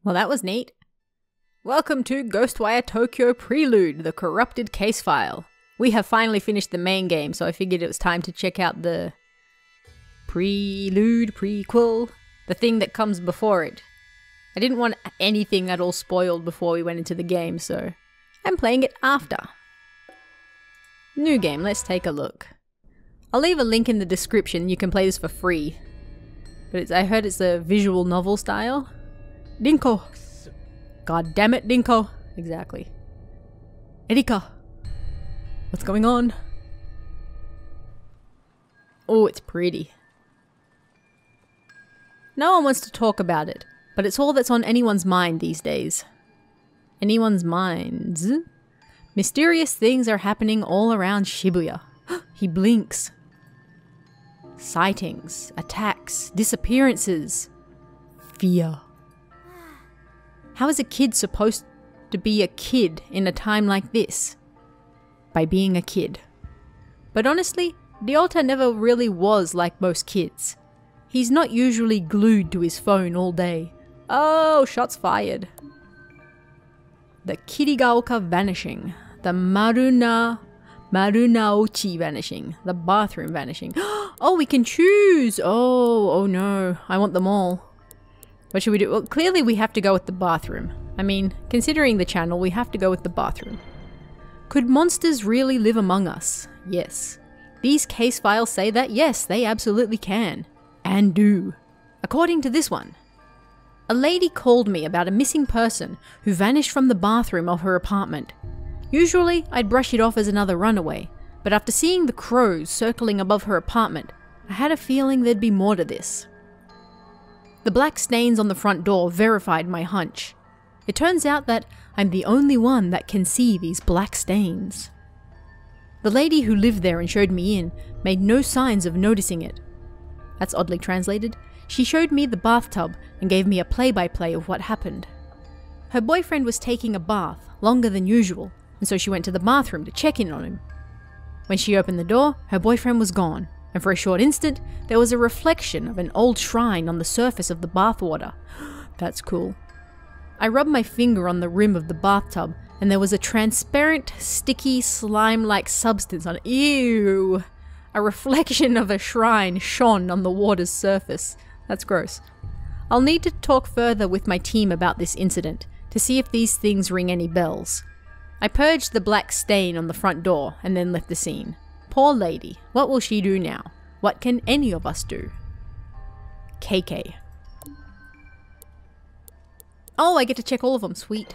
Well, that was neat. Welcome to Ghostwire Tokyo Prelude, the corrupted case file. We have finally finished the main game, so I figured it was time to check out the Prelude, prequel, the thing that comes before it. I didn't want anything at all spoiled before we went into the game, so I'm playing it after. New game, let's take a look. I'll leave a link in the description, you can play this for free. But I heard it's a visual novel style. Dinko! God damn it, Dinko! Exactly. Erika! What's going on? Oh, it's pretty. No one wants to talk about it, but it's all that's on anyone's mind these days. Anyone's minds? Mysterious things are happening all around Shibuya. He blinks. Sightings, attacks, disappearances. Fear. How is a kid supposed to be a kid in a time like this? By being a kid. But honestly, Ryota never really was like most kids. He's not usually glued to his phone all day. Oh, shots fired. The Kirigaoka vanishing. The Marunaochi vanishing. The bathroom vanishing. Oh, we can choose! Oh no. I want them all. What should we do? Well, clearly we have to go with the bathroom. I mean, considering the channel, we have to go with the bathroom. Could monsters really live among us? Yes. These case files say that yes, they absolutely can. And do. According to this one. A lady called me about a missing person who vanished from the bathroom of her apartment. Usually, I'd brush it off as another runaway, but after seeing the crows circling above her apartment, I had a feeling there'd be more to this. The black stains on the front door verified my hunch. It turns out that I'm the only one that can see these black stains. The lady who lived there and showed me in made no signs of noticing it. That's oddly translated. She showed me the bathtub and gave me a play-by-play of what happened. Her boyfriend was taking a bath, longer than usual, and so she went to the bathroom to check in on him. When she opened the door, her boyfriend was gone, and for a short instant, there was a reflection of an old shrine on the surface of the bathwater. That's cool. I rubbed my finger on the rim of the bathtub, and there was a transparent, sticky, slime-like substance on it. Ew! A reflection of a shrine shone on the water's surface. That's gross. I'll need to talk further with my team about this incident, to see if these things ring any bells. I purged the black stain on the front door, and then left the scene. Poor lady, what will she do now? What can any of us do? KK. Oh, I get to check all of them, sweet.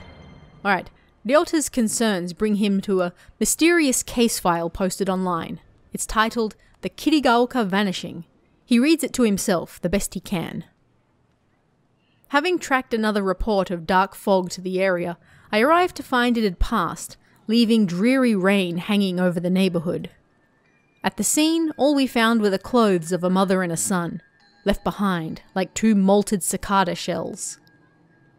Alright, Ryota's concerns bring him to a mysterious case file posted online. It's titled, The Kirigaoka Vanishing. He reads it to himself, the best he can. Having tracked another report of dark fog to the area, I arrived to find it had passed, leaving dreary rain hanging over the neighbourhood. At the scene, all we found were the clothes of a mother and a son, left behind, like two molted cicada shells.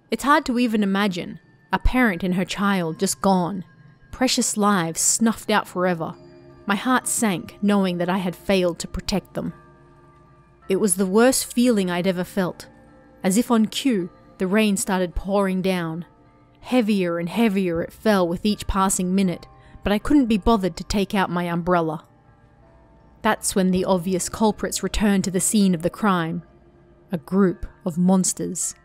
It's hard to even imagine, a parent and her child just gone, precious lives snuffed out forever. My heart sank, knowing that I had failed to protect them. It was the worst feeling I'd ever felt. As if on cue, the rain started pouring down. Heavier and heavier it fell with each passing minute, but I couldn't be bothered to take out my umbrella. That's when the obvious culprits returned to the scene of the crime. A group of monsters.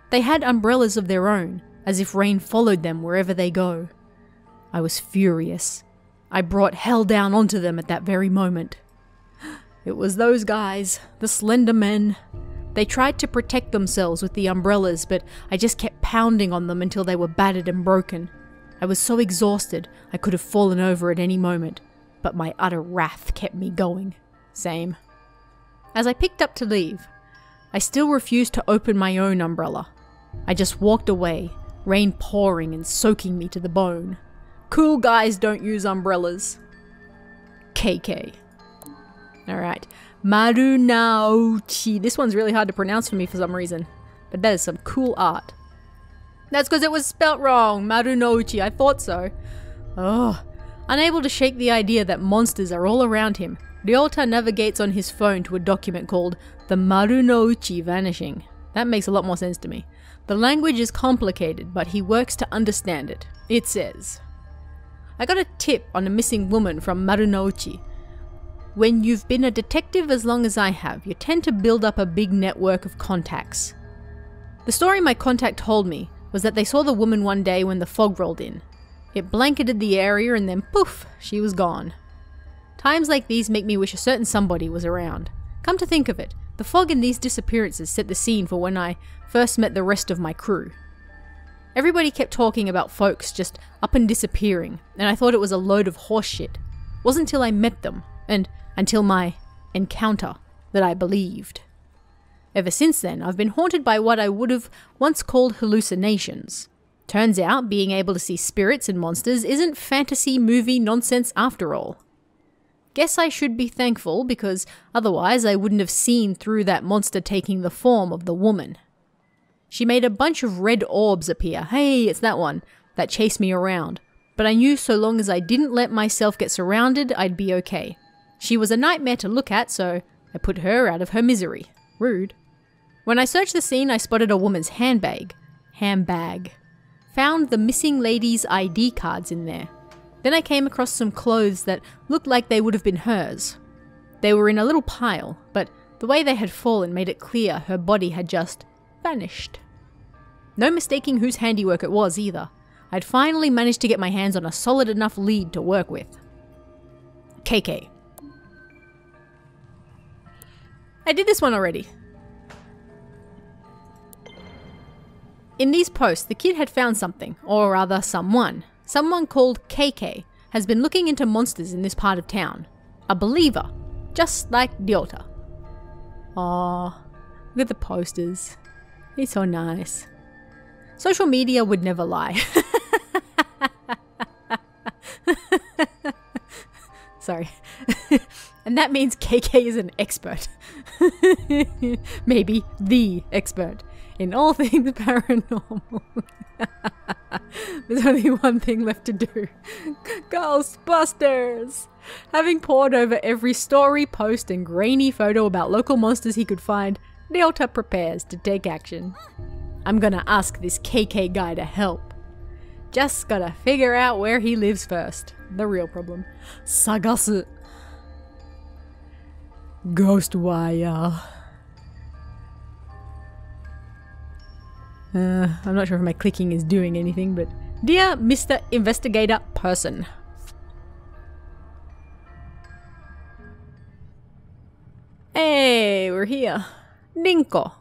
They had umbrellas of their own, as if rain followed them wherever they go. I was furious. I brought hell down onto them at that very moment. It was those guys, the slender men. They tried to protect themselves with the umbrellas, but I just kept pounding on them until they were battered and broken. I was so exhausted I could have fallen over at any moment, but my utter wrath kept me going. Same. As I picked up to leave, I still refused to open my own umbrella. I just walked away, rain pouring and soaking me to the bone. Cool guys don't use umbrellas. KK. Alright. Marunaochi. This one's really hard to pronounce for me for some reason. But that is some cool art. That's because it was spelt wrong. Marunaochi. I thought so. Oh. Unable to shake the idea that monsters are all around him, Ryota navigates on his phone to a document called The Marunaochi Vanishing. That makes a lot more sense to me. The language is complicated, but he works to understand it. It says, I got a tip on a missing woman from Marunouchi. When you've been a detective as long as I have, you tend to build up a big network of contacts. The story my contact told me was that they saw the woman one day when the fog rolled in. It blanketed the area and then poof, she was gone. Times like these make me wish a certain somebody was around. Come to think of it, the fog in these disappearances set the scene for when I first met the rest of my crew. Everybody kept talking about folks just up and disappearing, and I thought it was a load of horse shit. Wasn't until I met them, and until my encounter, that I believed. Ever since then, I've been haunted by what I would have once called hallucinations. Turns out, being able to see spirits and monsters isn't fantasy movie nonsense after all. Guess I should be thankful, because otherwise I wouldn't have seen through that monster taking the form of the woman. She made a bunch of red orbs appear, hey, it's that one, that chased me around, but I knew so long as I didn't let myself get surrounded, I'd be okay. She was a nightmare to look at, so I put her out of her misery. Rude. When I searched the scene, I spotted a woman's handbag. Found the missing lady's ID cards in there. Then I came across some clothes that looked like they would have been hers. They were in a little pile, but the way they had fallen made it clear her body had just vanished. No mistaking whose handiwork it was either. I'd finally managed to get my hands on a solid enough lead to work with. KK. I did this one already. In these posts, the kid had found something, or rather someone. Someone called KK has been looking into monsters in this part of town. A believer, just like Ryota. Aww, look at the posters. He's so nice. Social media would never lie. Sorry. And that means KK is an expert. Maybe the expert in all things paranormal. There's only one thing left to do. Ghostbusters! Having pored over every story, post, and grainy photo about local monsters he could find, Ryota prepares to take action. I'm gonna ask this KK guy to help. Just gotta figure out where he lives first. The real problem. Sagasu. Ghostwire. I'm not sure if my clicking is doing anything, but dear Mr. Investigator Person. Hey, we're here. Dinko.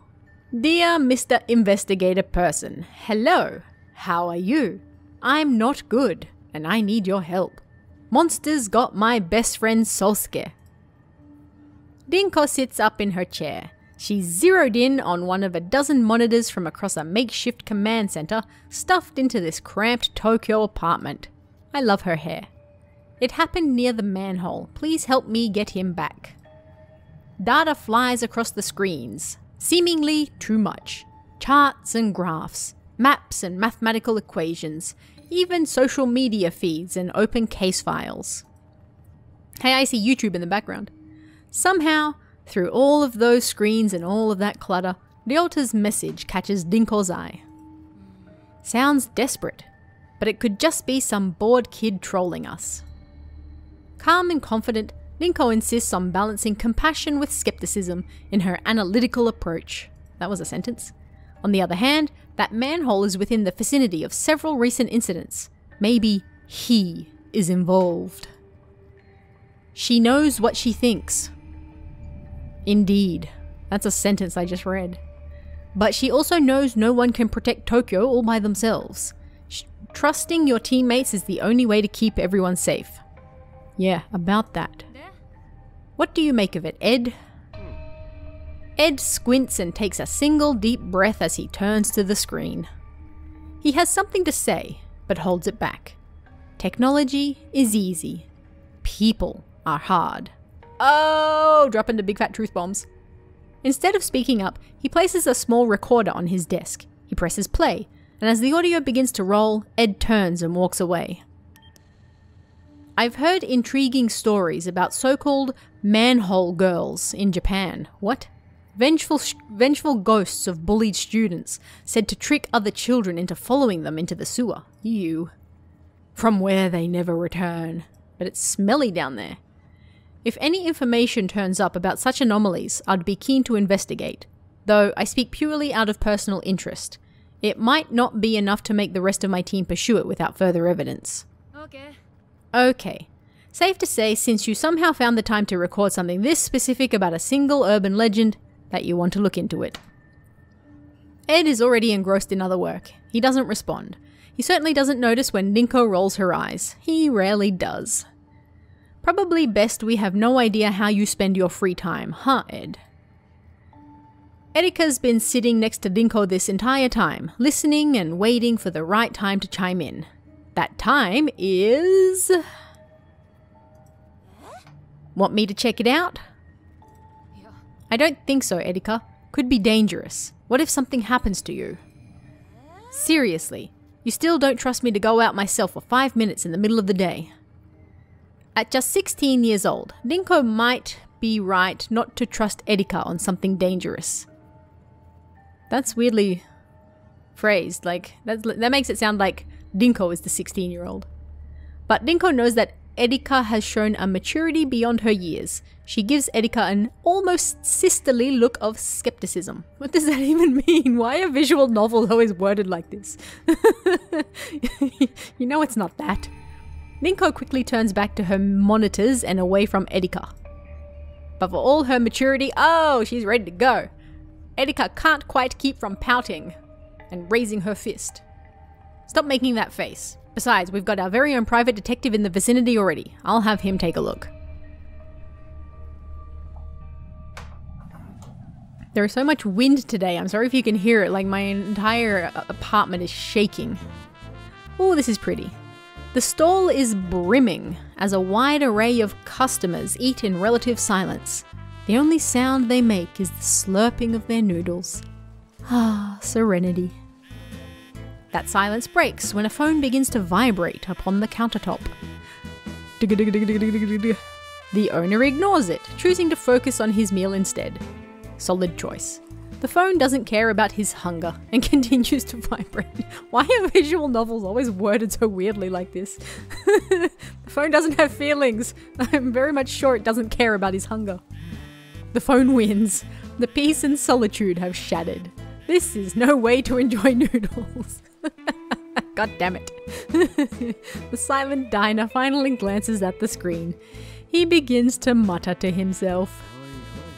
Dear Mr. Investigator Person, hello. How are you? I'm not good, and I need your help. Monsters got my best friend Solsuke. Dinko sits up in her chair. She's zeroed in on one of a dozen monitors from across a makeshift command center stuffed into this cramped Tokyo apartment. I love her hair. It happened near the manhole. Please help me get him back. Data flies across the screens. Seemingly too much. Charts and graphs, maps and mathematical equations, even social media feeds and open case files. Hey, I see YouTube in the background. Somehow, through all of those screens and all of that clutter, Ryota's message catches Dinko's eye. Sounds desperate, but it could just be some bored kid trolling us. Calm and confident, Dinko insists on balancing compassion with skepticism in her analytical approach. That was a sentence. On the other hand, that manhole is within the vicinity of several recent incidents. Maybe he is involved. She knows what she thinks. Indeed. That's a sentence I just read. But she also knows no one can protect Tokyo all by themselves. Trusting your teammates is the only way to keep everyone safe. Yeah, about that. What do you make of it, Ed? Ed squints and takes a single deep breath as he turns to the screen. He has something to say, but holds it back. Technology is easy. People are hard. Oh, dropping the big fat truth bombs. Instead of speaking up, he places a small recorder on his desk. He presses play, and as the audio begins to roll, Ed turns and walks away. I've heard intriguing stories about so-called manhole girls in Japan. What? Vengeful ghosts of bullied students said to trick other children into following them into the sewer. Ew. From where they never return. But it's smelly down there. If any information turns up about such anomalies, I'd be keen to investigate. Though I speak purely out of personal interest. It might not be enough to make the rest of my team pursue it without further evidence. Okay. Safe to say, since you somehow found the time to record something this specific about a single urban legend, that you want to look into it. Ed is already engrossed in other work. He doesn't respond. He certainly doesn't notice when Ninko rolls her eyes. He rarely does. Probably best we have no idea how you spend your free time, huh, Ed? Erika's been sitting next to Ninko this entire time, listening and waiting for the right time to chime in. That time is... Want me to check it out? I don't think so, Erika. Could be dangerous. What if something happens to you? Seriously, you still don't trust me to go out myself for 5 minutes in the middle of the day. At just 16 years old, Ninko might be right not to trust Erika on something dangerous. That's weirdly phrased, like, that makes it sound like Ninko is the 16-year-old. But Ninko knows that Erika has shown a maturity beyond her years. She gives Erika an almost sisterly look of skepticism. What does that even mean? Why are visual novels always worded like this? You know it's not that. Ninko quickly turns back to her monitors and away from Erika. But for all her maturity, oh, she's ready to go. Erika can't quite keep from pouting and raising her fist. Stop making that face. Besides, we've got our very own private detective in the vicinity already. I'll have him take a look. There is so much wind today. I'm sorry if you can hear it. Like, my entire apartment is shaking. Oh, this is pretty. The stall is brimming as a wide array of customers eat in relative silence. The only sound they make is the slurping of their noodles. Ah, serenity. That silence breaks when a phone begins to vibrate upon the countertop. The owner ignores it, choosing to focus on his meal instead. Solid choice. The phone doesn't care about his hunger and continues to vibrate. Why are visual novels always worded so weirdly like this? The phone doesn't have feelings. I'm very much sure it doesn't care about his hunger. The phone wins. The peace and solitude have shattered. This is no way to enjoy noodles. God damn it. The silent diner finally glances at the screen. He begins to mutter to himself.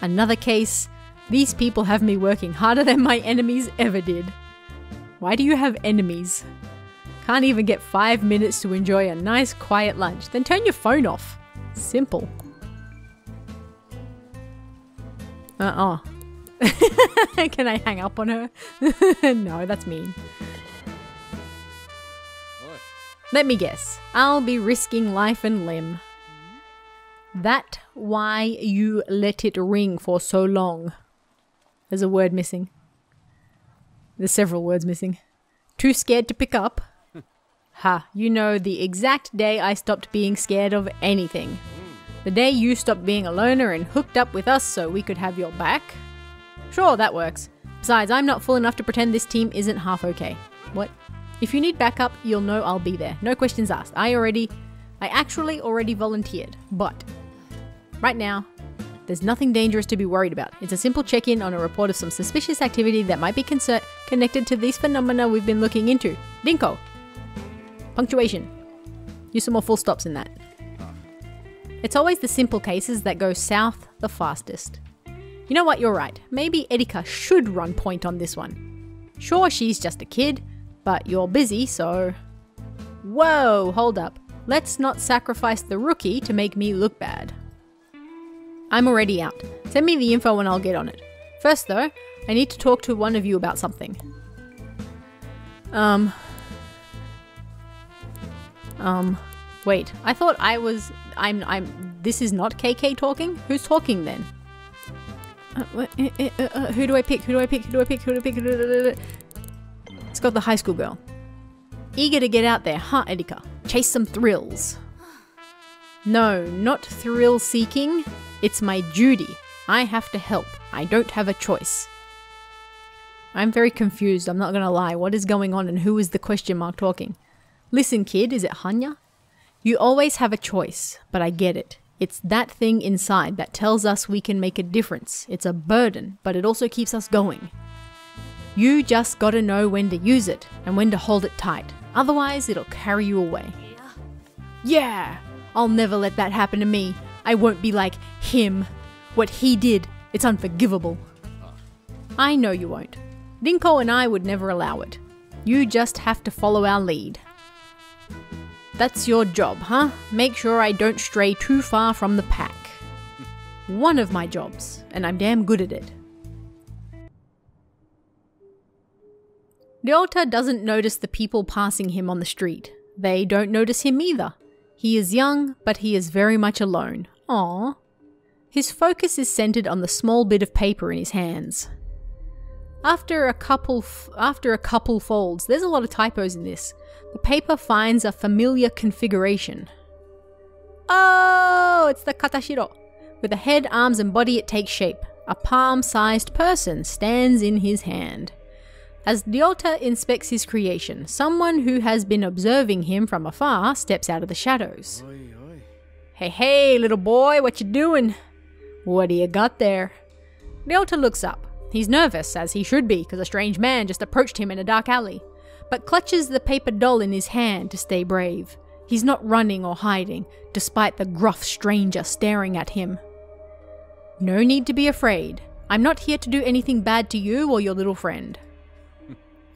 Another case. These people have me working harder than my enemies ever did. Why do you have enemies? Can't even get 5 minutes to enjoy a nice quiet lunch. Then turn your phone off. Simple. Can I hang up on her? No, that's mean. Let me guess. I'll be risking life and limb. That why you let it ring for so long. There's a word missing. There's several words missing. Too scared to pick up? Ha, you know the exact day I stopped being scared of anything. The day you stopped being a loner and hooked up with us so we could have your back? Sure, that works. Besides, I'm not full enough to pretend this team isn't half okay. What? If you need backup, you'll know I'll be there. No questions asked. I actually already volunteered, but right now, there's nothing dangerous to be worried about. It's a simple check-in on a report of some suspicious activity that might be connected to these phenomena we've been looking into. Ninko. Punctuation. Use some more full stops in that. It's always the simple cases that go south the fastest. You know what, you're right. Maybe Erika should run point on this one. Sure, she's just a kid, but you're busy, so... Whoa, hold up. Let's not sacrifice the rookie to make me look bad. I'm already out. Send me the info and I'll get on it. First though, I need to talk to one of you about something. Wait, I thought this is not KK talking? Who's talking then? Who do I pick? Let's go with the high school girl. Eager to get out there, huh, Erika? Chase some thrills. No, not thrill seeking. It's my duty. I have to help. I don't have a choice. I'm very confused, I'm not gonna lie. What is going on and who is the question mark talking? Listen, kid, is it Hanya? You always have a choice, but I get it. It's that thing inside that tells us we can make a difference. It's a burden, but it also keeps us going. You just gotta know when to use it and when to hold it tight. Otherwise, it'll carry you away. Yeah! I'll never let that happen to me. I won't be like him. What he did, it's unforgivable. I know you won't. Dinko and I would never allow it. You just have to follow our lead. That's your job, huh? Make sure I don't stray too far from the pack. One of my jobs, and I'm damn good at it. Ryota doesn't notice the people passing him on the street. They don't notice him either. He is young, but he is very much alone. Aww. His focus is centered on the small bit of paper in his hands. After a couple folds, there's a lot of typos in this. The paper finds a familiar configuration. Oh, it's the katashiro. With the head, arms and body it takes shape. A palm-sized person stands in his hand. As Ryota inspects his creation, someone who has been observing him from afar steps out of the shadows. Hey, hey, little boy, what you doing? What do you got there? Ryota looks up. He's nervous, as he should be, because a strange man just approached him in a dark alley, but clutches the paper doll in his hand to stay brave. He's not running or hiding, despite the gruff stranger staring at him. No need to be afraid. I'm not here to do anything bad to you or your little friend.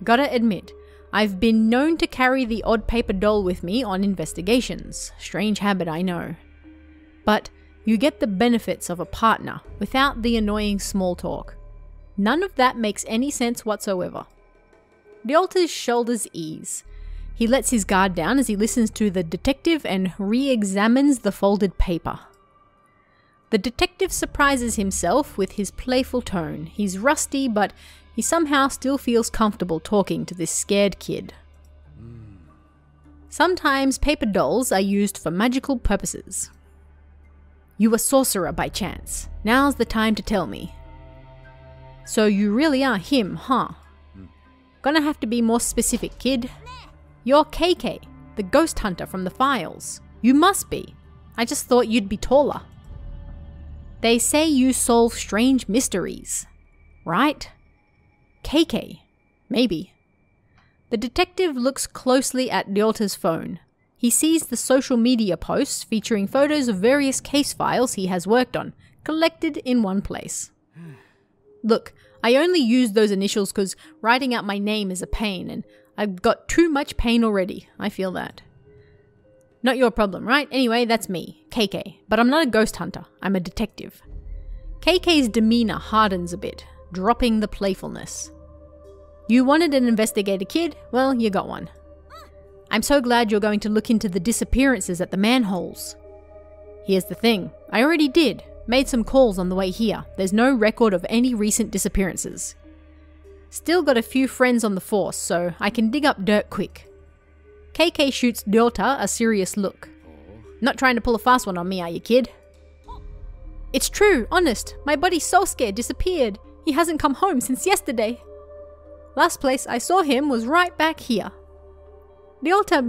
Gotta admit, I've been known to carry the odd paper doll with me on investigations. Strange habit, I know. But you get the benefits of a partner without the annoying small talk. None of that makes any sense whatsoever. Ryota's shoulders ease. He lets his guard down as he listens to the detective and re-examines the folded paper. The detective surprises himself with his playful tone. He's rusty, but he somehow still feels comfortable talking to this scared kid. Sometimes paper dolls are used for magical purposes. You a sorcerer by chance. Now's the time to tell me. So you really are him, huh? Gonna have to be more specific, kid. You're KK, the ghost hunter from the files. You must be. I just thought you'd be taller. They say you solve strange mysteries, right? KK, maybe. The detective looks closely at Ryota's phone. He sees the social media posts featuring photos of various case files he has worked on, collected in one place. Look, I only used those initials because writing out my name is a pain, and I've got too much pain already. I feel that. Not your problem, right? Anyway, that's me, KK. But I'm not a ghost hunter. I'm a detective. KK's demeanor hardens a bit, dropping the playfulness. You wanted an investigator, kid? Well, you got one. I'm so glad you're going to look into the disappearances at the manholes. Here's the thing. I already did. Made some calls on the way here. There's no record of any recent disappearances. Still got a few friends on the force, so I can dig up dirt quick. KK shoots Ryota a serious look. Not trying to pull a fast one on me, are you, kid? It's true, honest. My buddy Sosuke disappeared. He hasn't come home since yesterday. Last place I saw him was right back here. Ryota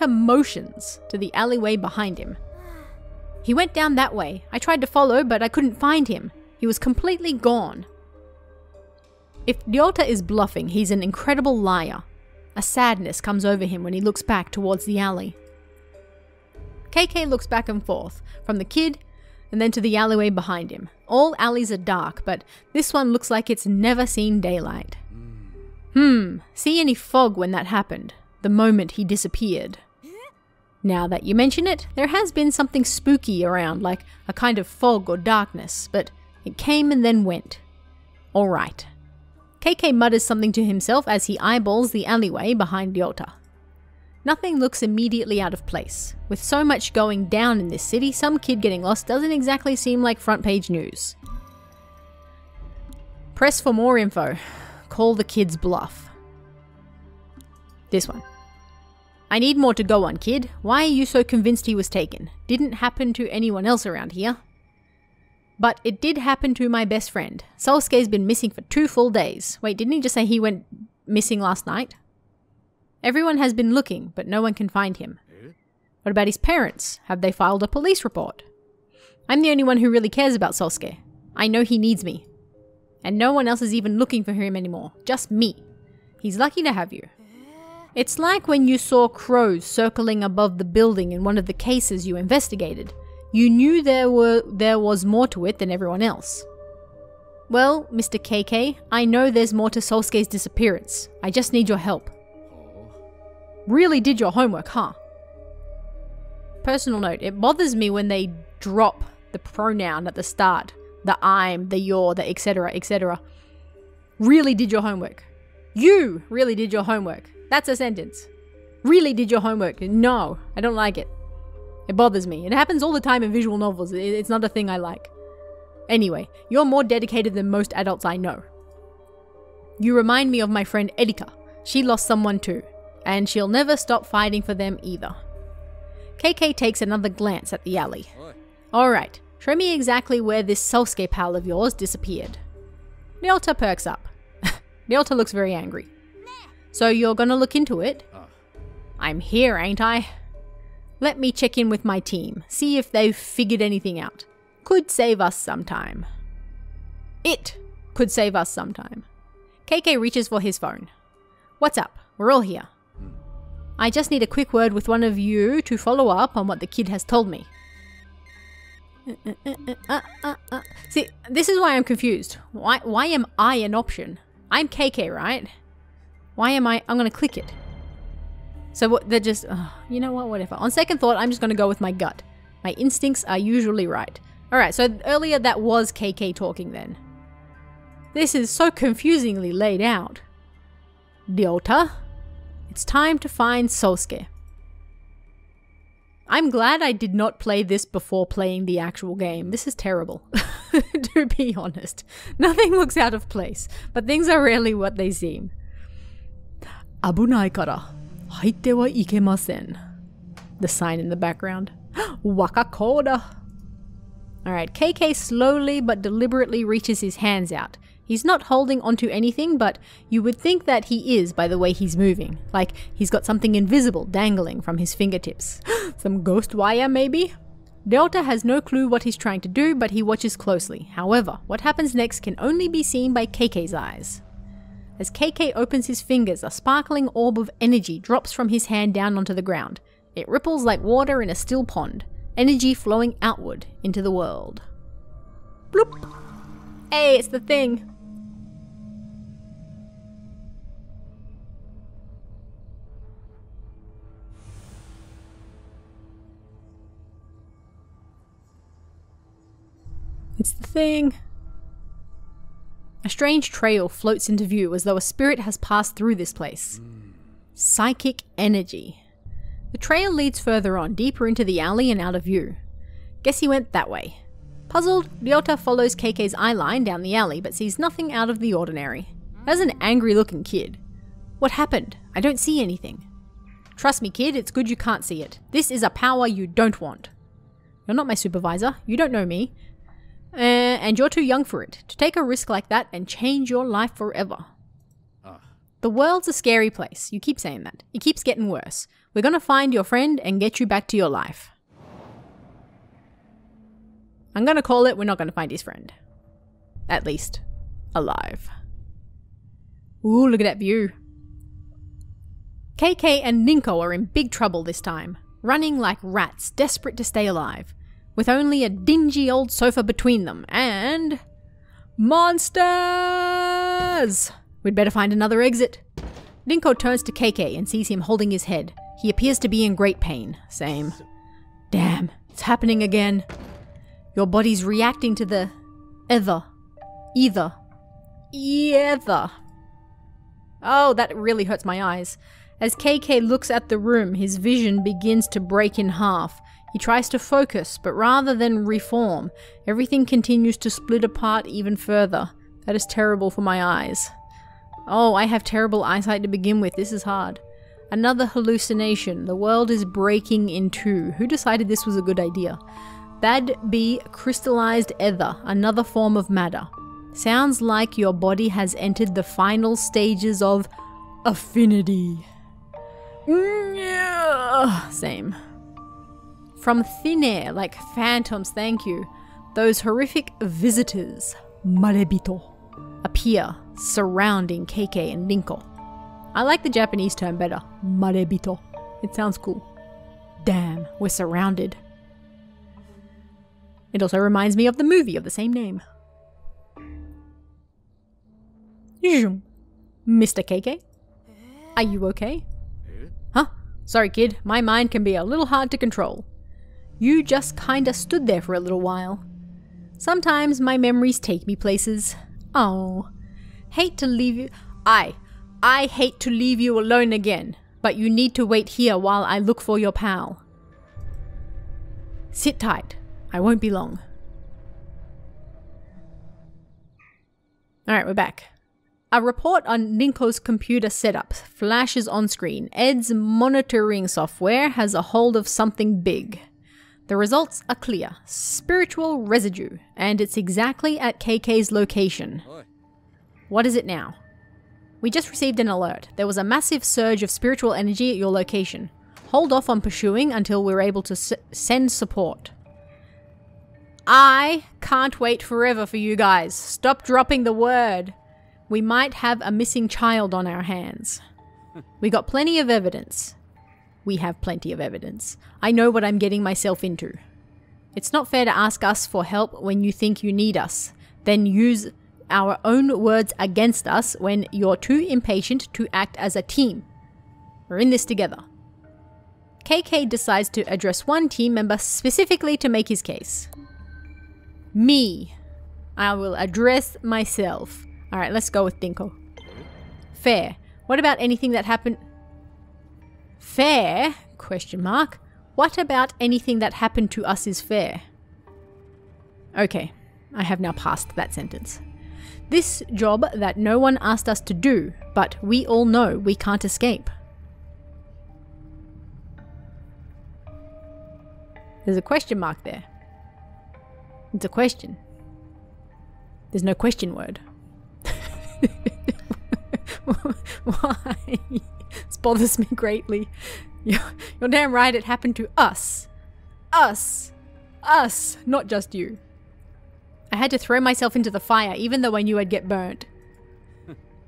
motions to the alleyway behind him. He went down that way. I tried to follow, but I couldn't find him. He was completely gone. If Ryota is bluffing, he's an incredible liar. A sadness comes over him when he looks back towards the alley. KK looks back and forth, from the kid and then to the alleyway behind him. All alleys are dark, but this one looks like it's never seen daylight. See any fog when that happened, the moment he disappeared? Now that you mention it, there has been something spooky around, like a kind of fog or darkness, but it came and then went. Alright. KK mutters something to himself as he eyeballs the alleyway behind Ryota. Nothing looks immediately out of place. With so much going down in this city, some kid getting lost doesn't exactly seem like front page news. Press for more info. Call the kid's bluff. This one. I need more to go on, kid. Why are you so convinced he was taken? Didn't happen to anyone else around here. But it did happen to my best friend. Solskjaer's been missing for 2 full days. Wait, didn't he just say he went missing last night? Everyone has been looking, but no one can find him. What about his parents? Have they filed a police report? I'm the only one who really cares about Solskjaer. I know he needs me. And no one else is even looking for him anymore. Just me. He's lucky to have you. It's like when you saw crows circling above the building in one of the cases you investigated. You knew there was more to it than everyone else. Well, Mr. KK, I know there's more to Solskjaer's disappearance. I just need your help. Really did your homework, huh? Personal note, it bothers me when they drop the pronoun at the start. The I'm, the you're, the etc, etc. Really did your homework. You really did your homework. That's a sentence. Really did your homework. No, I don't like it. It bothers me. It happens all the time in visual novels. It's not a thing I like. Anyway, you're more dedicated than most adults I know. You remind me of my friend Erika. She lost someone too. And she'll never stop fighting for them either. KK takes another glance at the alley. Alright, show me exactly where this Solskjaer pal of yours disappeared. Nyota perks up. Nyota looks very angry. So you're gonna look into it? I'm here, ain't I? Let me check in with my team, see if they've figured anything out. Could save us some time. It could save us some time. KK reaches for his phone. What's up? We're all here. I just need a quick word with one of you to follow up on what the kid has told me. See, this is why I'm confused. Why am I an option? I'm KK, right? Why am I? I'm going to click it. So what? They're just, you know what? Whatever. On second thought, I'm just going to go with my gut. My instincts are usually right. Alright, so earlier that was KK talking then. This is so confusingly laid out. Nyota, it's time to find Solskjaer. I'm glad I did not play this before playing the actual game. This is terrible, to be honest. Nothing looks out of place, but things are rarely what they seem. Abunai kara, haitte wa ikemasen. The sign in the background. Wakakoda. Alright, KK slowly but deliberately reaches his hands out. He's not holding onto anything, but you would think that he is by the way he's moving. Like he's got something invisible dangling from his fingertips. Some Ghostwire maybe? Nyota has no clue what he's trying to do, but he watches closely. However, what happens next can only be seen by KK's eyes. As KK opens his fingers, a sparkling orb of energy drops from his hand down onto the ground. It ripples like water in a still pond, energy flowing outward into the world. Bloop! Hey, it's the thing! It's the thing. A strange trail floats into view as though a spirit has passed through this place. Psychic energy. The trail leads further on, deeper into the alley and out of view. Guess he went that way. Puzzled, Nyota follows KK's eyeline down the alley but sees nothing out of the ordinary. That's an angry looking kid. What happened? I don't see anything. Trust me kid, it's good you can't see it. This is a power you don't want. You're not my supervisor, you don't know me. And you're too young for it, to take a risk like that and change your life forever. The world's a scary place. You keep saying that. It keeps getting worse. We're gonna find your friend and get you back to your life. I'm gonna call it we're not gonna find his friend. At least, alive. Ooh, look at that view. KK and Ninko are in big trouble this time, running like rats, desperate to stay alive. With only a dingy old sofa between them, and... monsters! We'd better find another exit. Ninko turns to KK and sees him holding his head. He appears to be in great pain. Same. Damn, it's happening again. Your body's reacting to the... Either. Oh, that really hurts my eyes. As KK looks at the room, his vision begins to break in half. He tries to focus, but rather than reform, everything continues to split apart even further. That is terrible for my eyes. Oh, I have terrible eyesight to begin with. This is hard. Another hallucination. The world is breaking in two. Who decided this was a good idea? That'd be crystallized ether, another form of matter. Sounds like your body has entered the final stages of affinity. Same. From thin air, like phantoms, thank you, those horrific visitors, Marebito, appear surrounding KK and Rinko. I like the Japanese term better, Marebito. It sounds cool. Damn, we're surrounded. It also reminds me of the movie of the same name. Mr. KK? Are you okay? Huh? Sorry kid, my mind can be a little hard to control. You just kinda stood there for a little while. Sometimes my memories take me places. Oh. Hate to leave you- I hate to leave you alone again, but you need to wait here while I look for your pal. Sit tight. I won't be long. Alright, we're back. A report on Rinko's computer setup flashes on screen. Ed's monitoring software has a hold of something big. The results are clear. Spiritual residue, and it's exactly at KK's location. What is it now? We just received an alert. There was a massive surge of spiritual energy at your location. Hold off on pursuing until we're able to send support. I can't wait forever for you guys. Stop dropping the word. We might have a missing child on our hands. We got plenty of evidence. We have plenty of evidence. I know what I'm getting myself into. It's not fair to ask us for help when you think you need us, then use our own words against us when you're too impatient to act as a team. We're in this together. KK decides to address one team member specifically to make his case. Me. I will address myself. Alright, let's go with Dinko. Fair. What about anything that happened... Fair? Question mark. What about anything that happened to us is fair? Okay, I have now passed that sentence. This job that no one asked us to do, but we all know we can't escape. There's a question mark there. It's a question. There's no question word. Why? This bothers me greatly. You're damn right, it happened to us. Us. Us, not just you. I had to throw myself into the fire even though I knew I'd get burnt.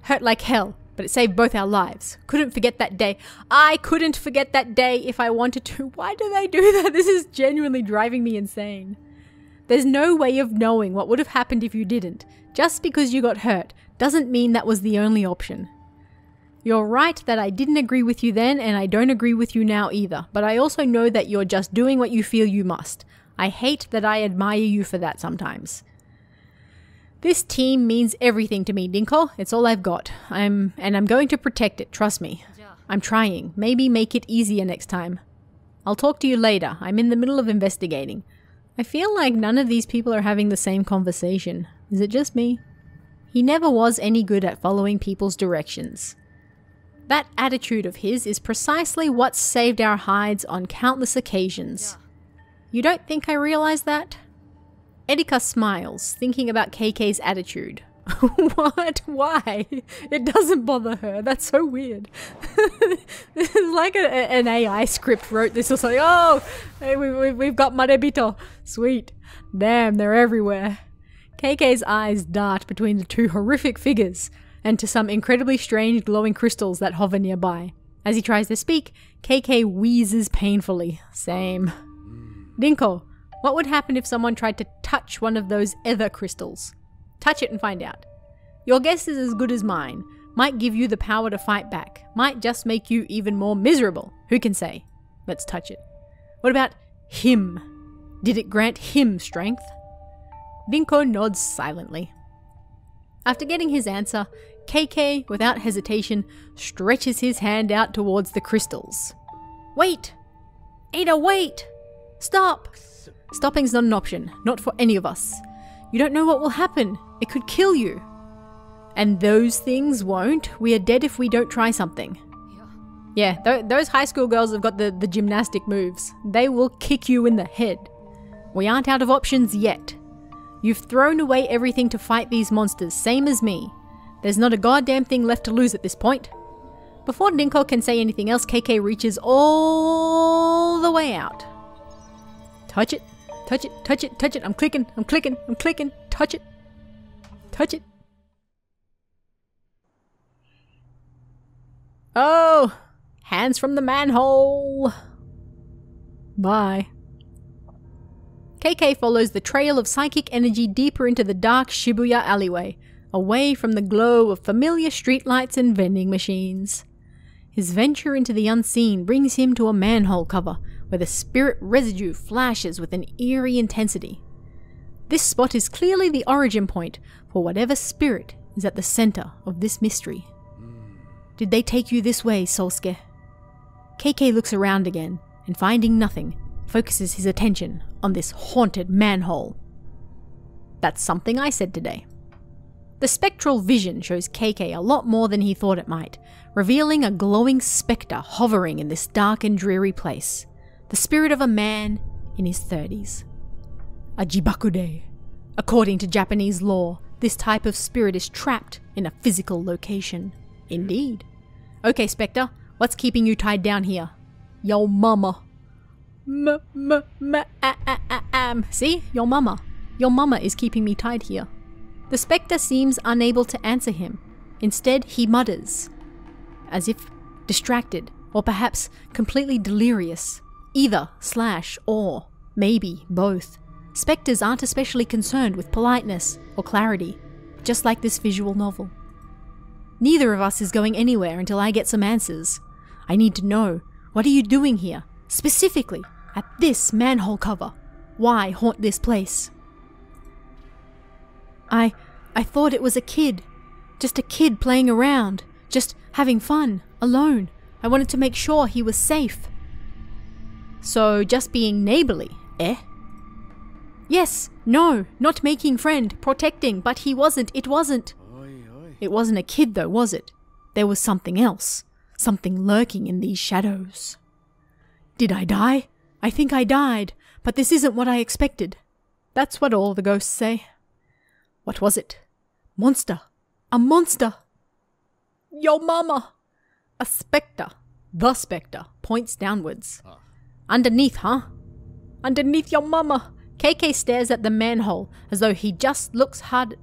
Hurt like hell, but it saved both our lives. Couldn't forget that day. I couldn't forget that day if I wanted to. Why do they do that? This is genuinely driving me insane. There's no way of knowing what would have happened if you didn't. Just because you got hurt doesn't mean that was the only option. You're right that I didn't agree with you then, and I don't agree with you now either, but I also know that you're just doing what you feel you must. I hate that I admire you for that sometimes. This team means everything to me, Dinko. It's all I've got. I'm going to protect it, trust me. I'm trying. Maybe make it easier next time. I'll talk to you later. I'm in the middle of investigating. I feel like none of these people are having the same conversation. Is it just me? He never was any good at following people's directions. That attitude of his is precisely what saved our hides on countless occasions. You don't think I realize that? Erika smiles, thinking about KK's attitude. What? Why? It doesn't bother her. That's so weird. This is like an AI script wrote this or something. Oh, hey, we've got Marebito. Sweet. Damn, they're everywhere. KK's eyes dart between the two horrific figures and to some incredibly strange glowing crystals that hover nearby. As he tries to speak, KK wheezes painfully. Same. Dinko, what would happen if someone tried to touch one of those ether crystals? Touch it and find out. Your guess is as good as mine. Might give you the power to fight back. Might just make you even more miserable. Who can say? Let's touch it. What about him? Did it grant him strength? Dinko nods silently. After getting his answer, KK, without hesitation, stretches his hand out towards the crystals. Wait! Ada, wait! Stop! Stopping's not an option. Not for any of us. You don't know what will happen. It could kill you. And those things won't. We are dead if we don't try something. Yeah, those high school girls have got the gymnastic moves. They will kick you in the head. We aren't out of options yet. You've thrown away everything to fight these monsters, same as me. There's not a goddamn thing left to lose at this point. Before Dinko can say anything else, KK reaches all the way out. Touch it, touch it, touch it, touch it. I'm clicking, I'm clicking, I'm clicking. Touch it, touch it. Oh, hands from the manhole. Bye. KK follows the trail of psychic energy deeper into the dark Shibuya alleyway, away from the glow of familiar streetlights and vending machines. His venture into the unseen brings him to a manhole cover, where the spirit residue flashes with an eerie intensity. This spot is clearly the origin point for whatever spirit is at the center of this mystery. Did they take you this way, Solsuke? KK looks around again, and finding nothing, focuses his attention on this haunted manhole. That's something I said today. The spectral vision shows KK a lot more than he thought it might, revealing a glowing spectre hovering in this dark and dreary place. The spirit of a man in his 30s. A jibakude. According to Japanese law, this type of spirit is trapped in a physical location. Indeed. Okay, Spectre, what's keeping you tied down here? Yo mama. See? Your mama. Your mama is keeping me tied here. The Spectre seems unable to answer him. Instead, he mutters, as if distracted, or perhaps completely delirious. Either, or, maybe both. Spectres aren't especially concerned with politeness or clarity, just like this visual novel. Neither of us is going anywhere until I get some answers. I need to know, what are you doing here, specifically at this manhole cover? Why haunt this place? I thought it was a kid. Just a kid playing around. Just having fun, alone. I wanted to make sure he was safe. So, just being neighborly, eh? Yes, no, not making friend, protecting, but he wasn't, it wasn't. It wasn't a kid though, was it? There was something else. Something lurking in these shadows. Did I die? I think I died, but this isn't what I expected. That's what all the ghosts say. What was it? Monster. A monster. Yo mama. A spectre. The spectre points downwards. Underneath, huh? Underneath your mama. KK stares at the manhole as though if he just looks hard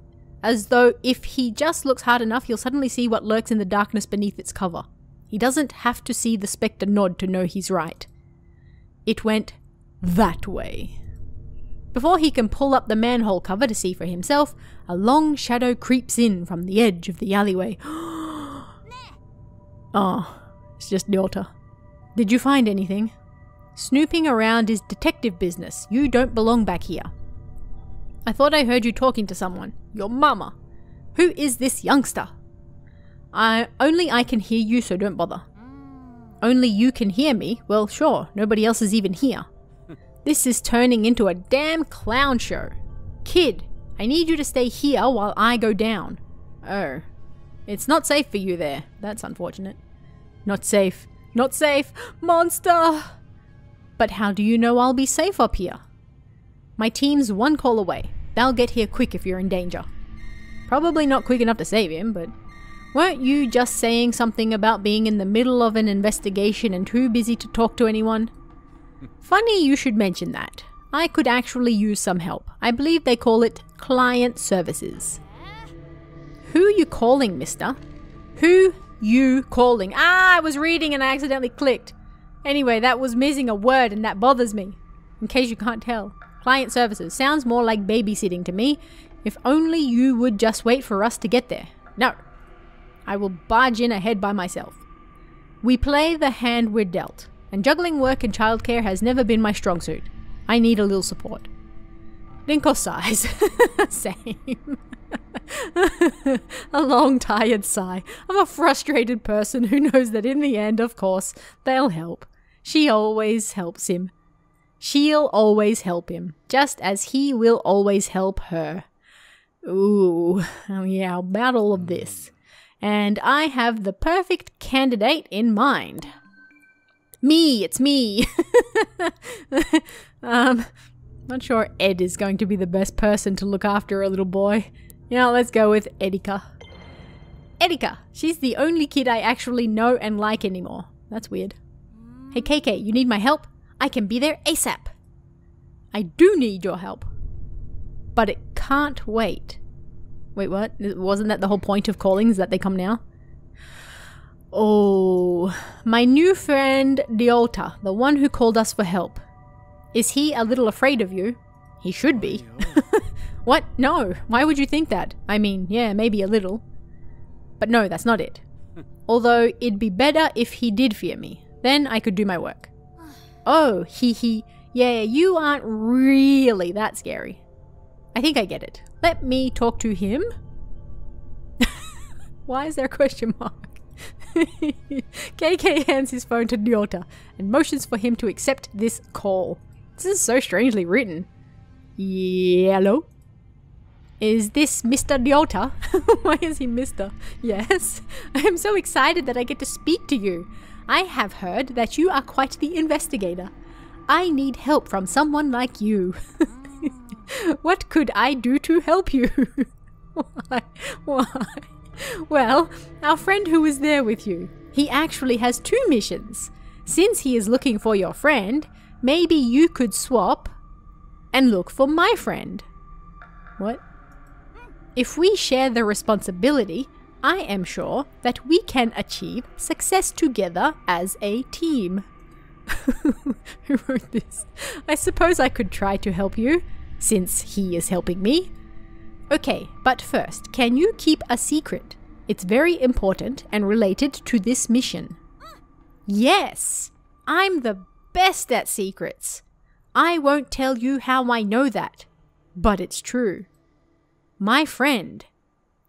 enough, he'll suddenly see what lurks in the darkness beneath its cover. He doesn't have to see the spectre nod to know he's right. It went that way. Before he can pull up the manhole cover to see for himself, a long shadow creeps in from the edge of the alleyway. Oh, it's just Nyota. Did you find anything? Snooping around is detective business. You don't belong back here. I thought I heard you talking to someone. Your mama. Who is this youngster? Only I can hear you, so don't bother. Only you can hear me? Well, sure. Nobody else is even here. This is turning into a damn clown show. Kid, I need you to stay here while I go down. Oh. It's not safe for you there. That's unfortunate. Not safe. Not safe. Monster! But how do you know I'll be safe up here? My team's one call away. They'll get here quick if you're in danger. Probably not quick enough to save him, but weren't you just saying something about being in the middle of an investigation and too busy to talk to anyone? Funny you should mention that. I could actually use some help. I believe they call it client services. Who you calling, mister? Who you calling? I was reading and I accidentally clicked. Anyway, that was missing a word and that bothers me. In case you can't tell. Client services. Sounds more like babysitting to me. If only you would just wait for us to get there. No. I will barge in ahead by myself. We play the hand we're dealt. And juggling work and childcare has never been my strong suit. I need a little support. Rinko sighs. Same. A long tired sigh of a frustrated person who knows that in the end, of course, they'll help. She always helps him. She'll always help him, just as he will always help her. Ooh, oh yeah, about all of this. And I have the perfect candidate in mind. Me, it's me. Not sure Ed is going to be the best person to look after a little boy. Yeah, let's go with Edika. Edika, she's the only kid I actually know and like anymore. That's weird. Hey KK, you need my help? I can be there ASAP. I do need your help. But it can't wait. Wait, what? Wasn't that the whole point of calling, is that they come now? Oh, my new friend Diolta, the one who called us for help. Is he a little afraid of you? He should be. What? No, why would you think that? I mean, yeah, maybe a little. But no, that's not it. Although it'd be better if he did fear me. Then I could do my work. Oh, yeah, you aren't really that scary. I think I get it. Let me talk to him. Why is there a question mark? KK hands his phone to Diolta and motions for him to accept this call. This is so strangely written. Hello? Is this Mr. Diolta? Why is he Mr.? Yes. I am so excited that I get to speak to you. I have heard that you are quite the investigator. I need help from someone like you. What could I do to help you? Why? Well, our friend who was there with you, he actually has 2 missions. Since he is looking for your friend, maybe you could swap and look for my friend. What? If we share the responsibility, I am sure that we can achieve success together as a team. Who wrote this? I suppose I could try to help you, since he is helping me. Okay, but first, can you keep a secret? It's very important and related to this mission. Yes! I'm the best at secrets. I won't tell you how I know that, but it's true. My friend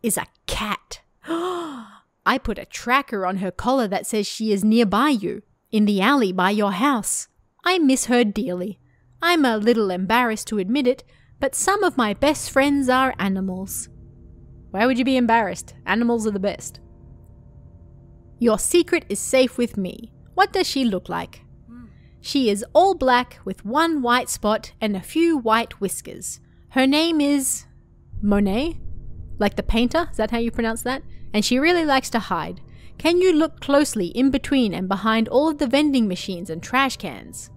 is a cat. I put a tracker on her collar that says she is nearby you, in the alley by your house. I miss her dearly. I'm a little embarrassed to admit it, but some of my best friends are animals. Why would you be embarrassed? Animals are the best. Your secret is safe with me. What does she look like? She is all black with 1 white spot and a few white whiskers. Her name is Monet, like the painter, is that how you pronounce that? And she really likes to hide. Can you look closely in between and behind all of the vending machines and trash cans?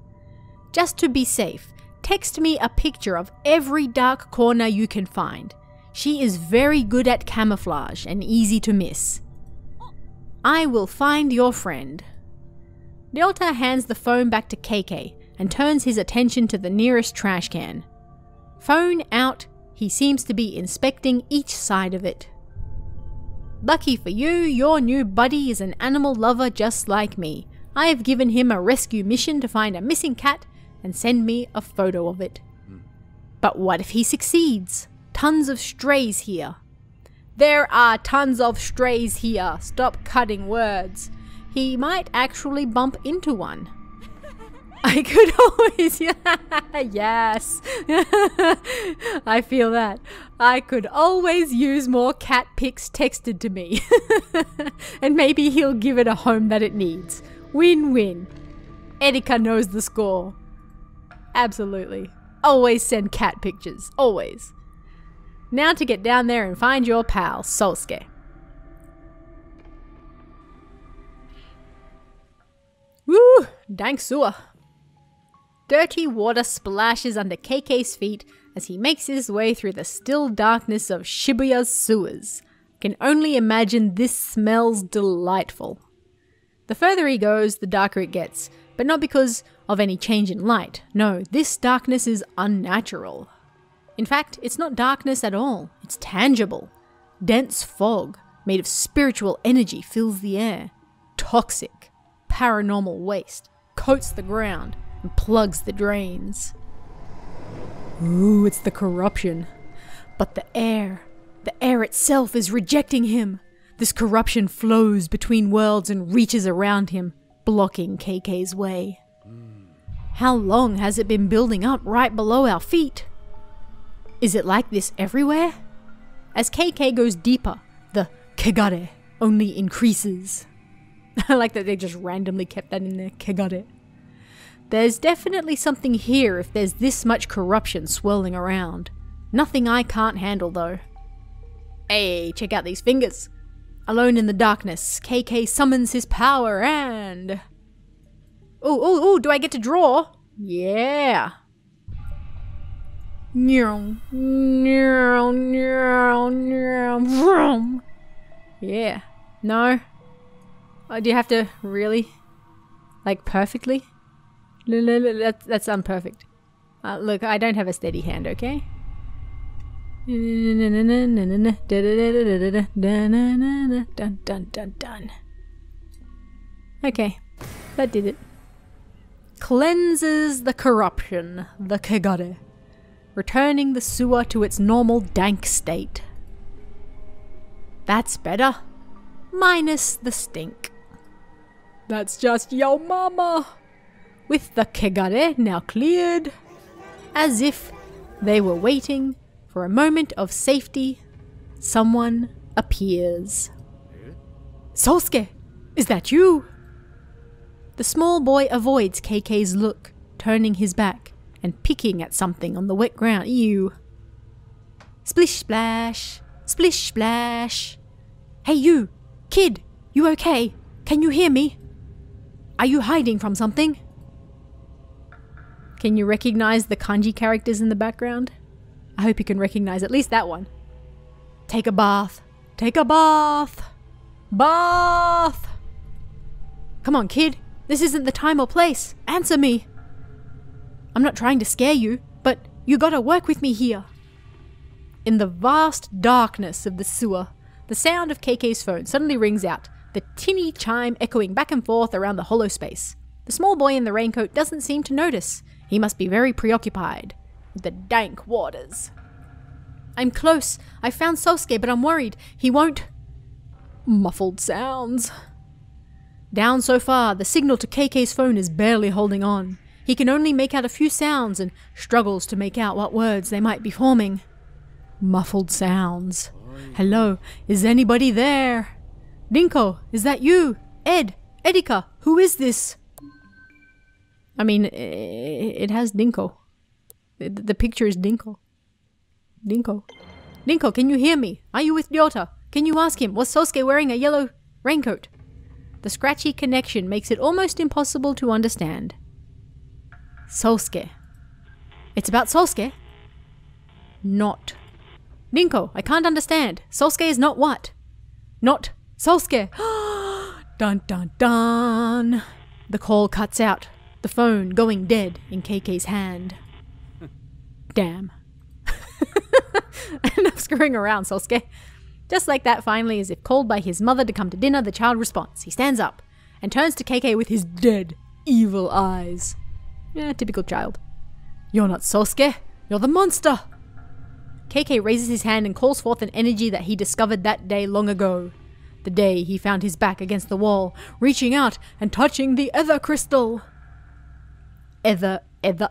Just to be safe, text me a picture of every dark corner you can find. She is very good at camouflage and easy to miss. I will find your friend. Diolta hands the phone back to KK and turns his attention to the nearest trash can. Phone out, he seems to be inspecting each side of it. Lucky for you, your new buddy is an animal lover just like me. I have given him a rescue mission to find a missing cat and send me a photo of it. But what if he succeeds? Tons of strays here. There are tons of strays here. Stop cutting words. He might actually bump into one. I could always... Yes. I feel that. I could always use more cat pics texted to me. And maybe he'll give it a home that it needs. Win-win. Edika knows the score. Absolutely. Always send cat pictures. Always. Now to get down there and find your pal, Solske. Woo! Dank sewer. Dirty water splashes under KK's feet as he makes his way through the still darkness of Shibuya's sewers. Can only imagine this smells delightful. The further he goes, the darker it gets, but not because of any change in light. No, this darkness is unnatural. In fact, it's not darkness at all. It's tangible. Dense fog made of spiritual energy fills the air. Toxic, paranormal waste coats the ground and plugs the drains. Ooh, it's the corruption. But the air itself is rejecting him. This corruption flows between worlds and reaches around him, blocking KK's way. How long has it been building up right below our feet? Is it like this everywhere? As KK goes deeper, the kegare only increases. I like that they just randomly kept that in there, kegare. There's definitely something here if there's this much corruption swirling around. Nothing I can't handle though. Hey, check out these fingers. Alone in the darkness, KK summons his power and... Oh, do I get to draw? Yeah. Yeah. No. Do you have to really? Like perfectly? That's unperfect. Look, I don't have a steady hand, okay? Dun, dun, dun, dun. Okay, that did it. Cleanses the corruption, the Kegare, returning the sewer to its normal dank state. That's better. Minus the stink. That's just yo mama. With the Kegare now cleared, as if they were waiting for a moment of safety, someone appears. Sosuke, is that you? The small boy avoids KK's look, turning his back and picking at something on the wet ground. Ew. Splish splash, splish splash. Hey you, kid, you okay? Can you hear me? Are you hiding from something? Can you recognize the kanji characters in the background? I hope you can recognize at least that one. Take a bath. Take a bath. Bath. Come on, kid. This isn't the time or place. Answer me. I'm not trying to scare you, but you gotta work with me here. In the vast darkness of the sewer, the sound of KK's phone suddenly rings out, the tinny chime echoing back and forth around the hollow space. The small boy in the raincoat doesn't seem to notice. He must be very preoccupied with the dank waters. I'm close. I found Sosuke, but I'm worried. He won't... Muffled sounds. Down so far, the signal to KK's phone is barely holding on. He can only make out a few sounds and struggles to make out what words they might be forming. Muffled sounds. Hello, is anybody there? Dinko, is that you? Ed, Edika, who is this? I mean, it has Dinko. The picture is Dinko. Dinko. Dinko, can you hear me? Are you with Ryota? Can you ask him, was Sosuke wearing a yellow raincoat? The scratchy connection makes it almost impossible to understand. Sosuke. It's about Sosuke? Not. Dinko, I can't understand. Sosuke is not what? Not Sosuke. Dun dun dun. The call cuts out. The phone going dead in KK's hand. Damn. Enough screwing around, Sosuke. Just like that, finally, as if called by his mother to come to dinner, the child responds. He stands up and turns to KK with his dead, evil eyes. Yeah, typical child. You're not Sosuke. You're the monster. KK raises his hand and calls forth an energy that he discovered that day long ago. The day he found his back against the wall, reaching out and touching the ether crystal. Ever heard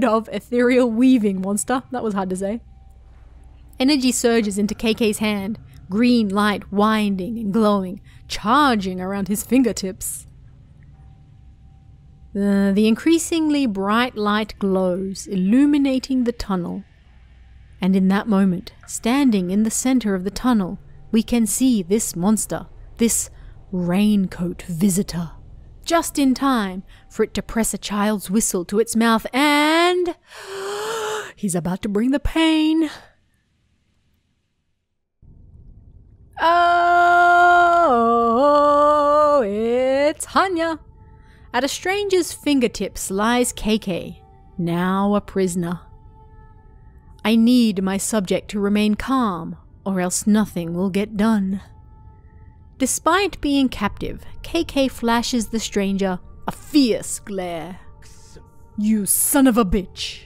of ethereal weaving, monster? That was hard to say. Energy surges into KK's hand, green light winding and glowing, charging around his fingertips. The increasingly bright light glows, illuminating the tunnel. And in that moment, standing in the center of the tunnel, we can see this monster, this raincoat visitor. Just in time for it to press a child's whistle to its mouth and... he's about to bring the pain. Oh, it's Hanya. At a stranger's fingertips lies KK, now a prisoner. I need my subject to remain calm, or else nothing will get done. Despite being captive, KK flashes the stranger a fierce glare. You son of a bitch.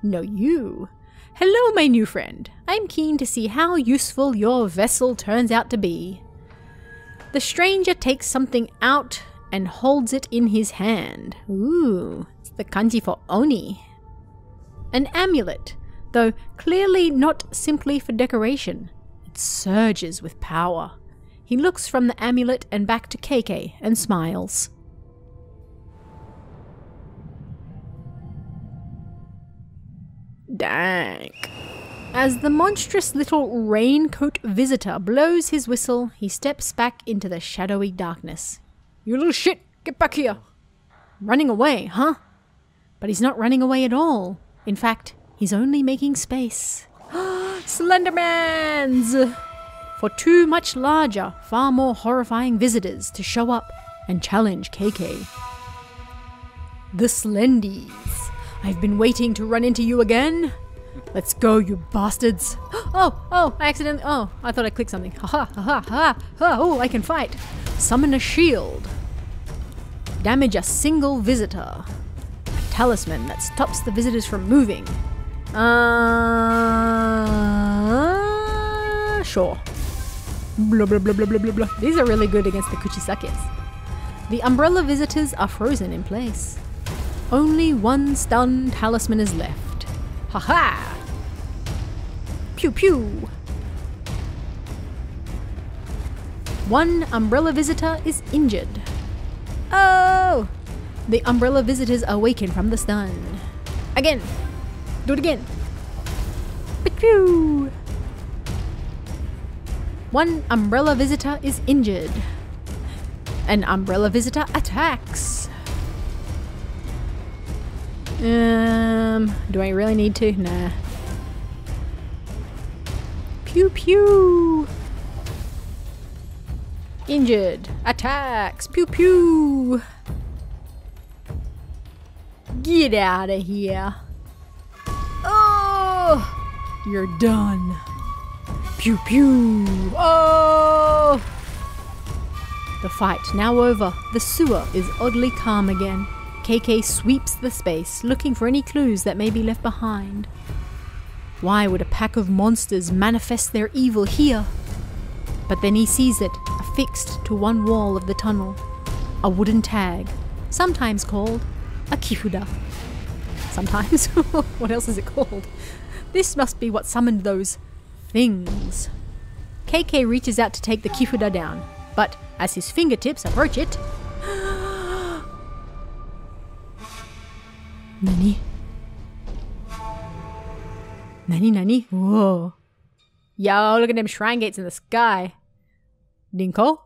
No, you. Hello, my new friend. I'm keen to see how useful your vessel turns out to be. The stranger takes something out and holds it in his hand. Ooh, it's the kanji for Oni. An amulet, though clearly not simply for decoration. It surges with power. He looks from the amulet and back to KK and smiles. Dank. As the monstrous little raincoat visitor blows his whistle, he steps back into the shadowy darkness. You little shit, get back here. Running away, huh? But he's not running away at all. In fact, he's only making space. Slendermans! For two much larger, far more horrifying visitors to show up and challenge KK. The Slendies. I've been waiting to run into you again. Let's go, you bastards. Oh, I accidentally, I thought I clicked something. Ha. Oh, I can fight. Summon a shield. Damage a single visitor. A talisman that stops the visitors from moving. Sure. Blah, blah, blah, blah, blah, blah, blah. These are really good against the Kuchisakes. The umbrella visitors are frozen in place. Only one stun talisman is left. Ha! Pew pew! One umbrella visitor is injured. Oh! The umbrella visitors awaken from the stun. Again! Do it again! Pew! One umbrella visitor is injured. An umbrella visitor attacks. Do I really need to? Nah. Pew pew. Injured. Attacks. Pew pew. Get out of here. Oh! You're done. Pew pew. Oh! The fight now over. The sewer is oddly calm again. KK sweeps the space, looking for any clues that may be left behind. Why would a pack of monsters manifest their evil here? But then he sees it, affixed to one wall of the tunnel. A wooden tag, sometimes called a kifuda. Sometimes? What else is it called? This must be what summoned those things. KK reaches out to take the kifuda down, but as his fingertips approach it... Nani? Nani? Whoa. Yo, look at them shrine gates in the sky. Dinko?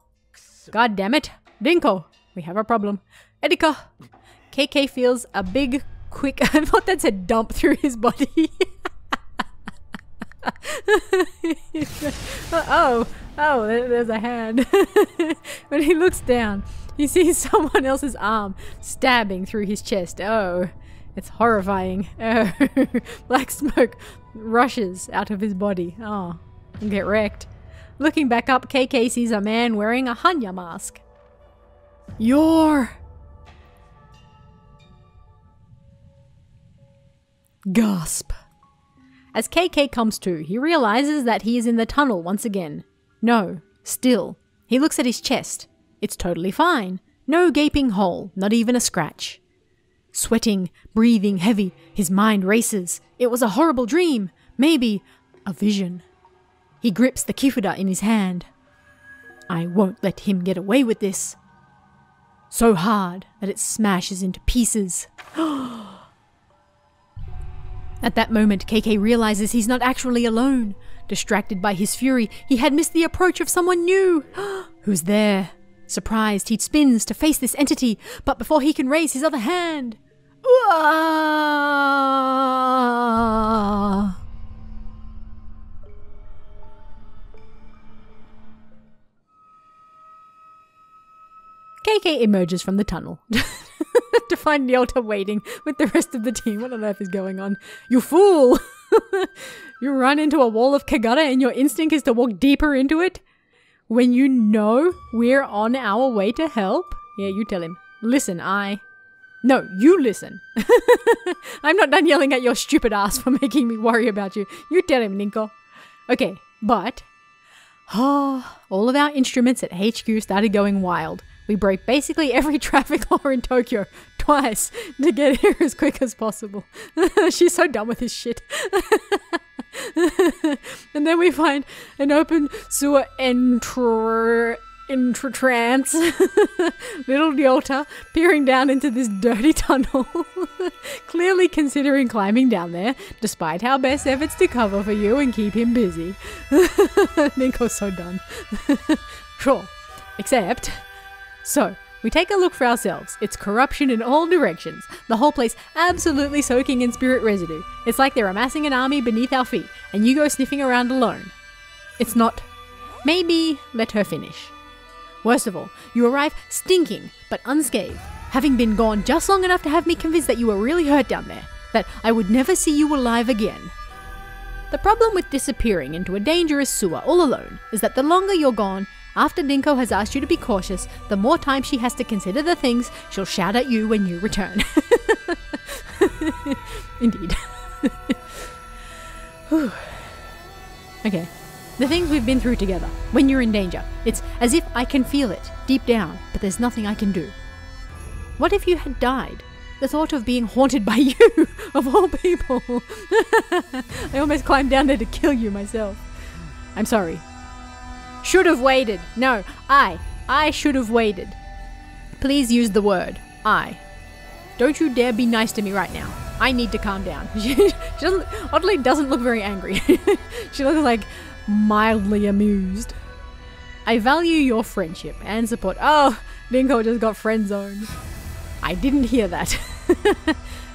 God damn it. Dinko, we have a problem. Edika. KK feels a big, quick... I thought that said dump through his body. Oh, there's a hand. When he looks down, he sees someone else's arm stabbing through his chest. Oh, it's horrifying. Oh, black smoke rushes out of his body. Oh, he'll get wrecked. Looking back up, KK sees a man wearing a Hanya mask. Gasp. As KK comes to, he realizes that he is in the tunnel once again. No, still. He looks at his chest. It's totally fine. No gaping hole, not even a scratch. Sweating, breathing heavy, his mind races. It was a horrible dream. Maybe a vision. He grips the kifuda in his hand. I won't let him get away with this. So hard that it smashes into pieces. At that moment, KK realizes he's not actually alone. Distracted by his fury, he had missed the approach of someone new. Who's there? Surprised, he spins to face this entity, but before he can raise his other hand... KK emerges from the tunnel to find Nyota waiting with the rest of the team. What on earth is going on? You fool! You run into a wall of Kagura and your instinct is to walk deeper into it? When you know we're on our way to help? Yeah, you tell him. Listen, No, you listen. I'm not done yelling at your stupid ass for making me worry about you. You tell him, Ninko. Okay, but... all of our instruments at HQ started going wild. We broke basically every traffic law in Tokyo twice to get here as quick as possible. She's so done with this shit. And then we find an open sewer in trance. Little Ryota peering down into this dirty tunnel, clearly considering climbing down there, despite our best efforts to cover for you and keep him busy. Ninko's so done. Sure. Except... So, we take a look for ourselves. It's corruption in all directions. The whole place absolutely soaking in spirit residue. It's like they're amassing an army beneath our feet, and you go sniffing around alone. It's not... Maybe let her finish. Worst of all, you arrive stinking, but unscathed, having been gone just long enough to have me convinced that you were really hurt down there, that I would never see you alive again. The problem with disappearing into a dangerous sewer all alone is that the longer you're gone, after Dinko has asked you to be cautious, the more time she has to consider the things she'll shout at you when you return. Indeed. Okay. The things we've been through together, when you're in danger. It's as if I can feel it, deep down, but there's nothing I can do. What if you had died? The thought of being haunted by you, of all people. I almost climbed down there to kill you myself. I'm sorry. Should have waited. No, I should have waited. Please use the word, I. Don't you dare be nice to me right now. I need to calm down. She oddly doesn't look very angry. She looks like mildly amused. I value your friendship and support. Oh, Dinko just got friend zoned. I didn't hear that.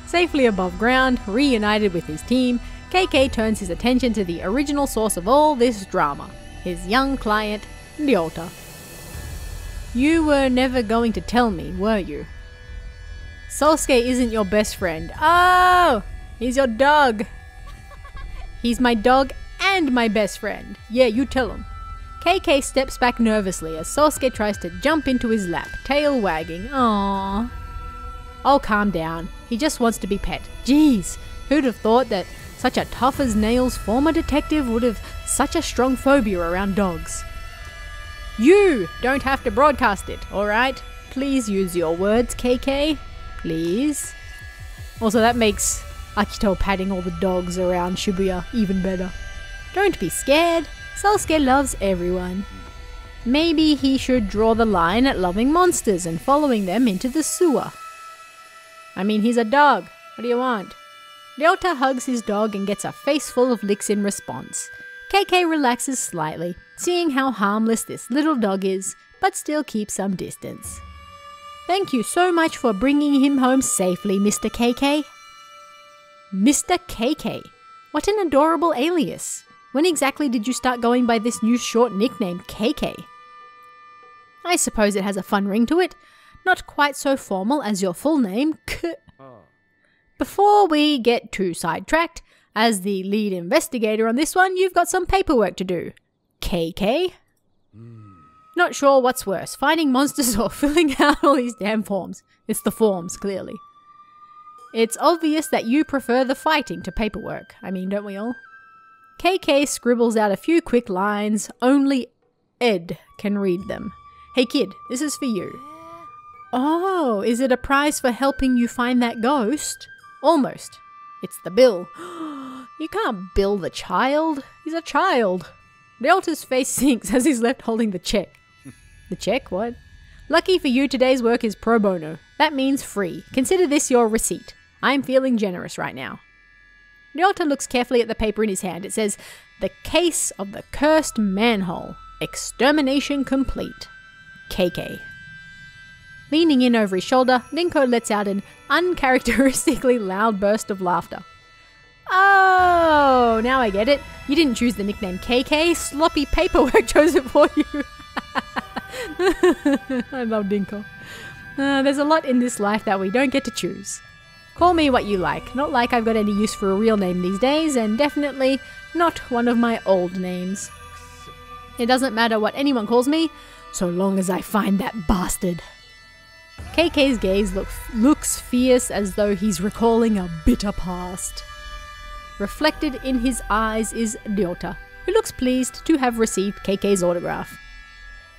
Safely above ground, reunited with his team, KK turns his attention to the original source of all this drama, his young client, Ryota. You were never going to tell me, were you? Sosuke isn't your best friend. Oh! He's your dog. He's my dog and my best friend. Yeah, you tell him. KK steps back nervously as Sosuke tries to jump into his lap, tail wagging. Aww. Oh, calm down. He just wants to be pet. Jeez, who'd have thought that such a tough-as-nails former detective would have such a strong phobia around dogs? You don't have to broadcast it, alright? Please use your words, KK. Please. Also, that makes Akito patting all the dogs around Shibuya even better. Don't be scared. Sosuke loves everyone. Maybe he should draw the line at loving monsters and following them into the sewer. I mean, he's a dog. What do you want? Ryota hugs his dog and gets a face full of licks in response. KK relaxes slightly, seeing how harmless this little dog is, but still keeps some distance. Thank you so much for bringing him home safely, Mr. KK. Mr. KK? What an adorable alias. When exactly did you start going by this new short nickname, KK? I suppose it has a fun ring to it. Not quite so formal as your full name, K. Before we get too sidetracked, as the lead investigator on this one, you've got some paperwork to do. KK? Not sure what's worse, finding monsters or filling out all these damn forms. It's the forms, clearly. It's obvious that you prefer the fighting to paperwork. I mean, don't we all? KK scribbles out a few quick lines. Only Ed can read them. Hey kid, this is for you. Oh, is it a prize for helping you find that ghost? Almost. It's the bill. You can't bill the child. He's a child. Ryota's face sinks as he's left holding the check. The check? What? Lucky for you, today's work is pro bono. That means free. Consider this your receipt. I'm feeling generous right now. Ryota looks carefully at the paper in his hand. It says, The Case of the Cursed Manhole. Extermination complete. KK. Leaning in over his shoulder, Dinko lets out an uncharacteristically loud burst of laughter. Oh, now I get it. You didn't choose the nickname KK. Sloppy paperwork chose it for you. I love Dinko. There's a lot in this life that we don't get to choose. Call me what you like. Not like I've got any use for a real name these days, and definitely not one of my old names. It doesn't matter what anyone calls me, so long as I find that bastard. KK's gaze looks fierce, as though he's recalling a bitter past. Reflected in his eyes is Ryota, who looks pleased to have received KK's autograph.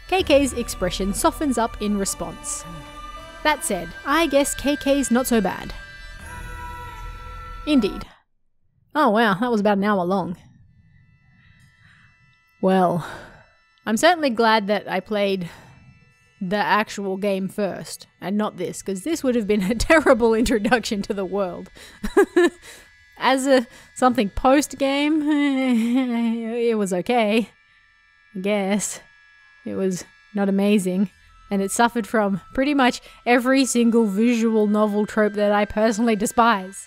KK's expression softens up in response. That said, I guess KK's not so bad. Indeed. Oh wow, that was about an hour long. Well, I'm certainly glad that I played the actual game first and not this, because this would have been a terrible introduction to the world. As something post-game, it was okay, I guess. It was not amazing, and it suffered from pretty much every single visual novel trope that I personally despise.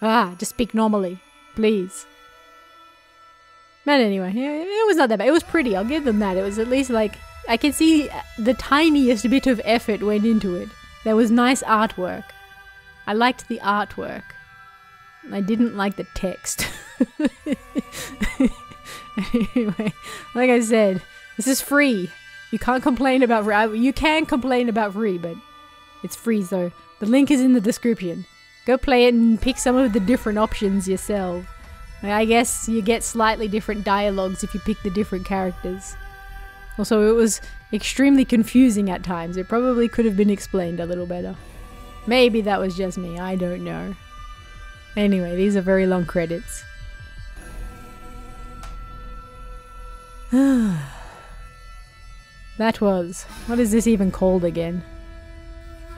Just speak normally, please. But anyway, it was not that bad. It was pretty, I'll give them that. It was at least like, I can see the tiniest bit of effort went into it. There was nice artwork. I liked the artwork. I didn't like the text. Anyway, like I said, this is free. You can't complain about free. You can complain about free, but it's free, so the link is in the description. Go play it and pick some of the different options yourself. I guess you get slightly different dialogues if you pick the different characters. Also, it was extremely confusing at times. It probably could have been explained a little better. Maybe that was just me, I don't know. Anyway, these are very long credits. That was... What is this even called again?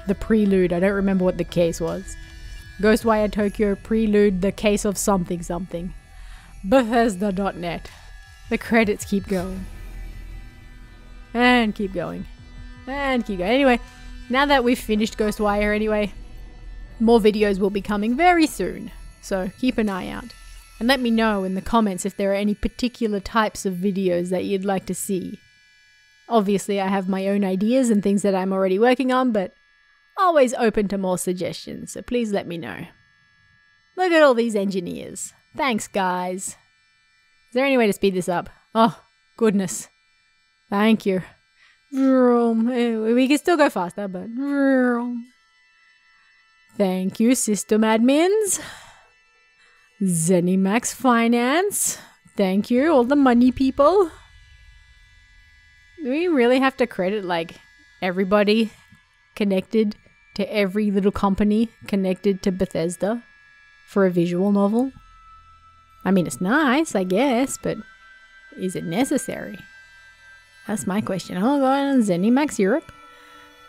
The Prelude. I don't remember what the case was. Ghostwire Tokyo Prelude, the case of something something. Bethesda.net. The credits keep going. And keep going. And keep going. Anyway, now that we've finished Ghostwire anyway, more videos will be coming very soon. So keep an eye out. And let me know in the comments if there are any particular types of videos that you'd like to see. Obviously, I have my own ideas and things that I'm already working on, but always open to more suggestions, so please let me know. Look at all these engineers. Thanks, guys. Is there any way to speed this up? Oh, goodness. Thank you. We can still go faster, but... Thank you, system admins. ZeniMax Finance. Thank you, all the money people. Do we really have to credit, like, everybody connected to every little company connected to Bethesda for a visual novel? I mean, it's nice, I guess, but is it necessary? That's my question. Oh, God, ZeniMax Europe.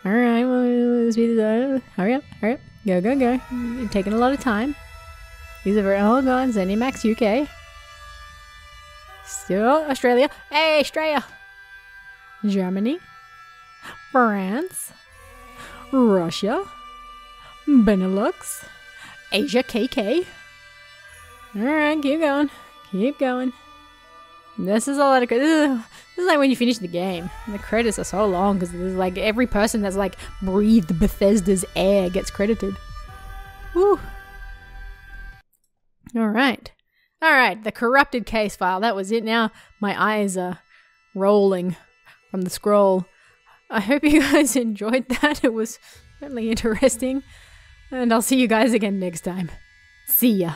Alright, well, hurry up. Go. You're taking a lot of time. These are very... Oh, God, ZeniMax UK. Still Australia. Hey, Australia! Germany. France. Russia. Benelux. Asia KK. Alright, keep going. This is a lot of credits. This is like when you finish the game. The credits are so long because there's like every person that's like breathed Bethesda's air gets credited. Woo. Alright, the corrupted case file. That was it. Now my eyes are rolling from the scroll. I hope you guys enjoyed that. It was certainly interesting. And I'll see you guys again next time. See ya.